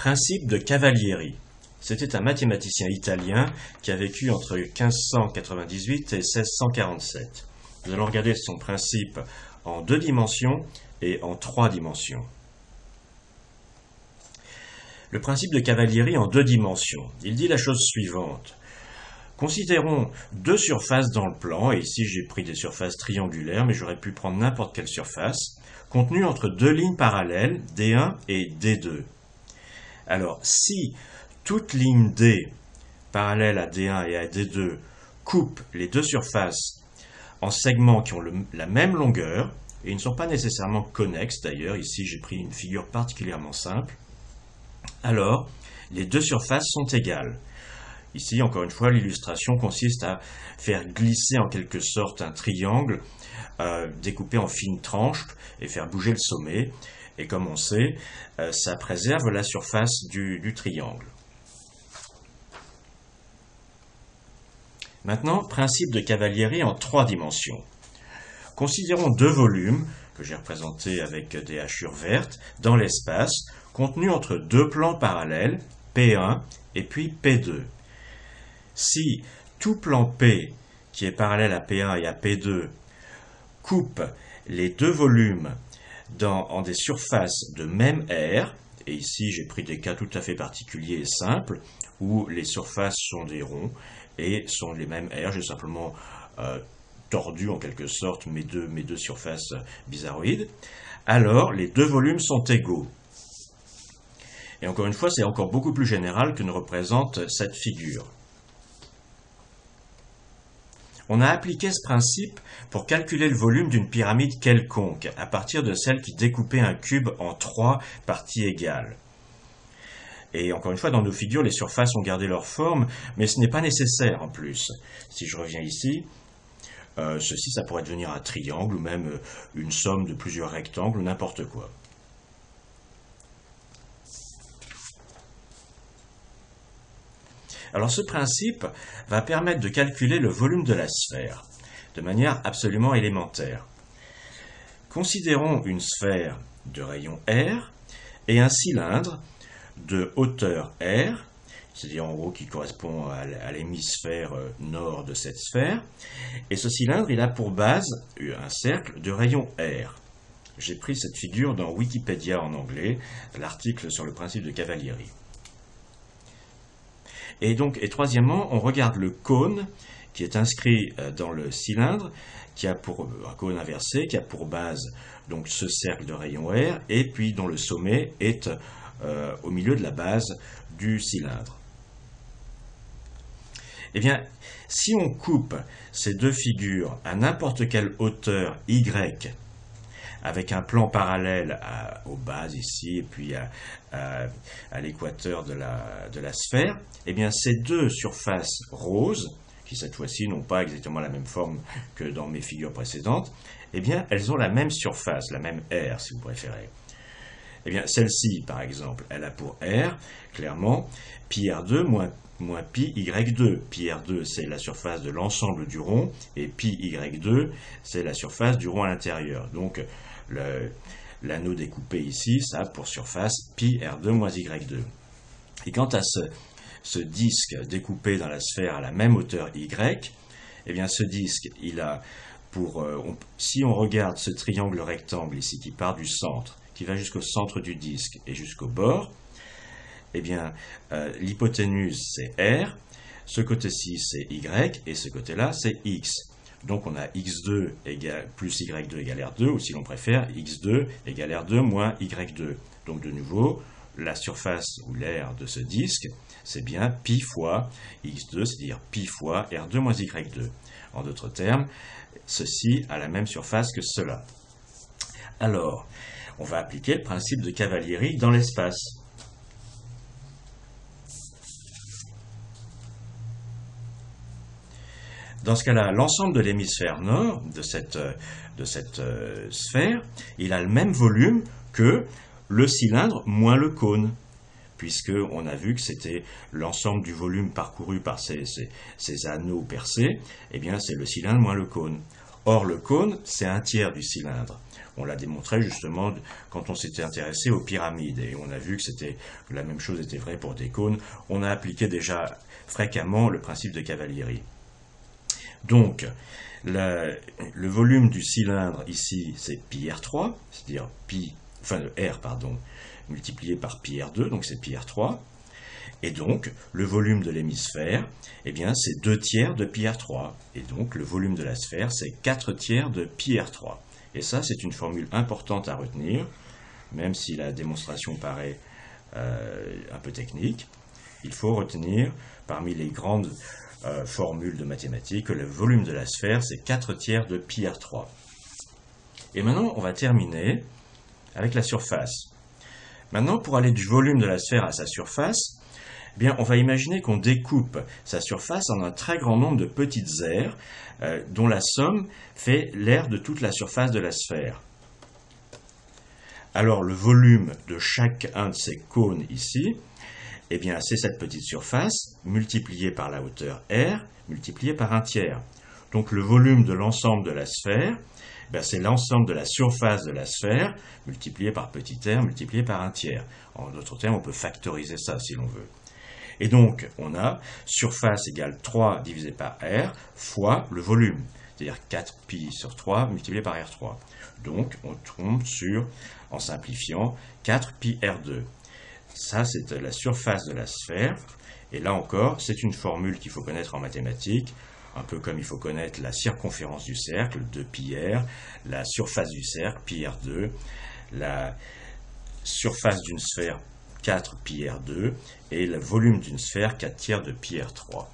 Principe de Cavalieri. C'était un mathématicien italien qui a vécu entre 1598 et 1647. Nous allons regarder son principe en 2 dimensions et en 3 dimensions. Le principe de Cavalieri en 2 dimensions. Il dit la chose suivante. Considérons 2 surfaces dans le plan, et ici j'ai pris des surfaces triangulaires, mais j'aurais pu prendre n'importe quelle surface, contenues entre 2 lignes parallèles, D1 et D2. Alors, si toute ligne D, parallèle à D1 et à D2, coupe les 2 surfaces en segments qui ont la même longueur, et ils ne sont pas nécessairement connexes d'ailleurs, ici j'ai pris une figure particulièrement simple, alors les 2 surfaces sont égales. Ici, encore une fois, l'illustration consiste à faire glisser en quelque sorte un triangle découpé en fines tranches et faire bouger le sommet. Et comme on sait, ça préserve la surface du triangle. Maintenant, principe de Cavalieri en 3 dimensions. Considérons 2 volumes, que j'ai représentés avec des hachures vertes, dans l'espace, contenus entre 2 plans parallèles, P1 et puis P2. Si tout plan P, qui est parallèle à P1 et à P2, coupe les 2 volumes en des surfaces de même aire, et ici j'ai pris des cas tout à fait particuliers et simples, où les surfaces sont des ronds et sont les mêmes aires, j'ai simplement tordu en quelque sorte mes deux surfaces bizarroïdes, alors les 2 volumes sont égaux. Et encore une fois, c'est encore beaucoup plus général que ne représente cette figure. On a appliqué ce principe pour calculer le volume d'une pyramide quelconque, à partir de celle qui découpait un cube en 3 parties égales. Et encore une fois, dans nos figures, les surfaces ont gardé leur forme, mais ce n'est pas nécessaire en plus. Si je reviens ici, ceci, ça pourrait devenir un triangle, ou même une somme de plusieurs rectangles, ou n'importe quoi. Alors ce principe va permettre de calculer le volume de la sphère, de manière absolument élémentaire. Considérons une sphère de rayon R et un cylindre de hauteur R, c'est-à-dire en gros qui correspond à l'hémisphère nord de cette sphère, et ce cylindre il a pour base un cercle de rayon R. J'ai pris cette figure dans Wikipédia en anglais, l'article sur le principe de Cavalieri. Et troisièmement, on regarde le cône qui est inscrit dans le cylindre, qui a pour un cône inversé, qui a pour base donc ce cercle de rayon R, et puis dont le sommet est au milieu de la base du cylindre. Eh bien, si on coupe ces 2 figures à n'importe quelle hauteur Y, avec un plan parallèle aux bases ici, et puis à l'équateur de la sphère, eh bien ces 2 surfaces roses, qui cette fois-ci n'ont pas exactement la même forme que dans mes figures précédentes, eh bien elles ont la même surface, la même aire si vous préférez. Eh bien celle-ci, par exemple, elle a pour R, clairement, pi R2 moins pi Y2. Pi R2, c'est la surface de l'ensemble du rond, et pi Y2, c'est la surface du rond à l'intérieur. Donc, l'anneau découpé ici, ça a pour surface pi R2 moins Y2. Et quant à ce disque découpé dans la sphère à la même hauteur Y, eh bien ce disque, il a pour... si on regarde ce triangle rectangle ici qui part du centre, qui va jusqu'au centre du disque et jusqu'au bord, eh bien l'hypoténuse c'est R, ce côté-ci c'est Y et ce côté-là c'est X. Donc on a x2 plus y2 égale r2, ou si l'on préfère, x2 égale r2 moins y2. Donc de nouveau, la surface ou l'aire de ce disque, c'est bien pi fois x2, c'est-à-dire pi fois r2 moins y2. En d'autres termes, ceci a la même surface que cela. Alors, on va appliquer le principe de Cavalieri dans l'espace. Dans ce cas-là, l'ensemble de l'hémisphère nord de cette sphère, il a le même volume que le cylindre moins le cône, puisqu'on a vu que c'était l'ensemble du volume parcouru par ces anneaux percés, eh bien c'est le cylindre moins le cône. Or, le cône, c'est 1/3 du cylindre. On l'a démontré justement quand on s'était intéressé aux pyramides, et on a vu que la même chose était vraie pour des cônes. On a appliqué déjà fréquemment le principe de Cavalieri. Donc, le volume du cylindre ici, c'est pi R3, c'est-à-dire R, multiplié par pi R2, donc c'est pi R3. Et donc, le volume de l'hémisphère, eh bien, c'est 2/3 de pi R3. Et donc, le volume de la sphère, c'est 4/3 de pi R3. Et ça, c'est une formule importante à retenir, même si la démonstration paraît un peu technique. Il faut retenir, parmi les grandes formules de mathématiques, que le volume de la sphère, c'est 4/3 de pi R3. Et maintenant, on va terminer avec la surface. Maintenant, pour aller du volume de la sphère à sa surface, eh bien, on va imaginer qu'on découpe sa surface en un très grand nombre de petites aires dont la somme fait l'aire de toute la surface de la sphère. Alors, le volume de chacun de ces cônes ici, eh bien, c'est cette petite surface multipliée par la hauteur R, multipliée par 1/3. Donc, le volume de l'ensemble de la sphère, c'est l'ensemble de la surface de la sphère multiplié par petit r multiplié par 1/3. En d'autres termes, on peut factoriser ça si l'on veut. Et donc, on a surface égale 3 divisé par R fois le volume, c'est-à-dire 4 pi sur 3 multiplié par R3. Donc, on tombe sur, en simplifiant, 4 pi R2. Ça, c'est la surface de la sphère. Et là encore, c'est une formule qu'il faut connaître en mathématiques, un peu comme il faut connaître la circonférence du cercle, 2 pi r, la surface du cercle, pi r2, la surface d'une sphère, 4 pi r2, et le volume d'une sphère, 4/3 de pi r3.